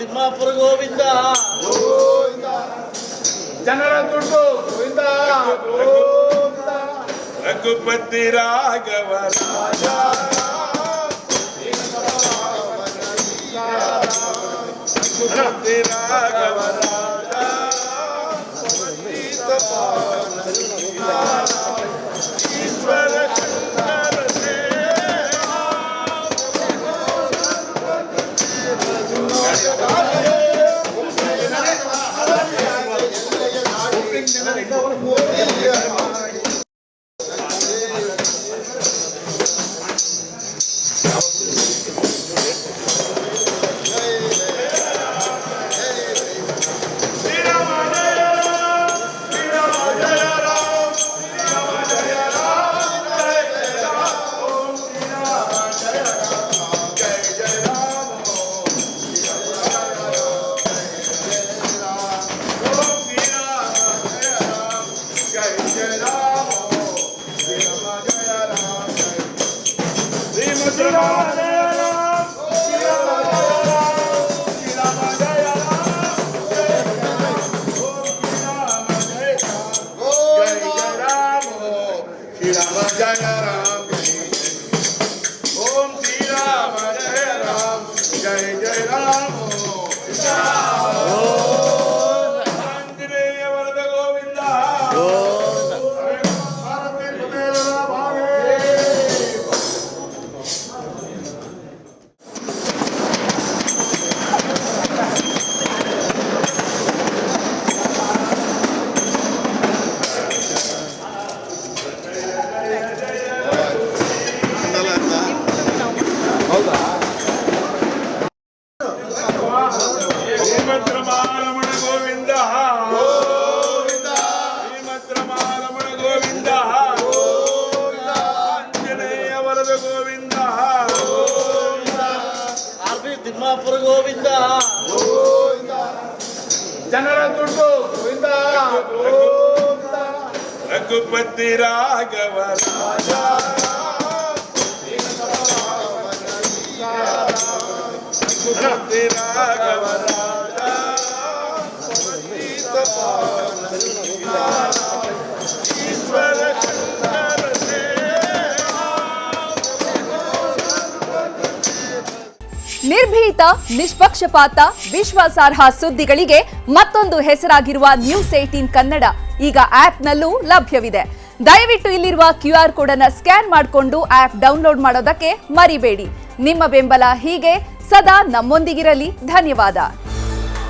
ತಿಮ್ಮಾಪುರ ಗೋವಿಂದ ಜನರ ದುಡ್ಡು ಗೋವಿಂದ ರಘುಪತಿ ರಾಘವ ರಾಜ ರಘುಪತಿ ರಾಘವ ರಾಜ ಈಶ್ವರ ತಿಮ್ಮಾಪುರ ಗೋವಿಂದ ಜನರ ದುಡ್ಡು ಗೋವಿಂದ ರಘುಪತಿ ರಾಘವ ರಾಜ ರಘುಪತಿ ರಾಘವ ರಾಜ ಈಶ್ವರ ನಿರ್ಭೀತ, ನಿಷ್ಪಕ್ಷಪಾತ, ವಿಶ್ವಾಸಾರ್ಹ ಸುದ್ದಿಗಳಿಗೆ ಮತ್ತೊಂದು ಹೆಸರಾಗಿರುವ ನ್ಯೂಸ್ 18 ಕನ್ನಡ ಈಗ ಆಪ್ನಲ್ಲೂ ಲಭ್ಯವಿದೆ. ದಯವಿಟ್ಟು ಇಲ್ಲಿರುವ QR ಕೋಡ್ ಅನ್ನು ಸ್ಕ್ಯಾನ್ ಮಾಡಿಕೊಂಡು ಆಪ್ ಡೌನ್ಲೋಡ್ ಮಾಡೋದಕ್ಕೆ ಮರಿಬೇಡಿ. ನಿಮ್ಮ ಬೆಂಬಲ ಹೀಗೆ ಸದಾ ನಮ್ಮೊಂದಿಗಿರಲಿ. ಧನ್ಯವಾದ.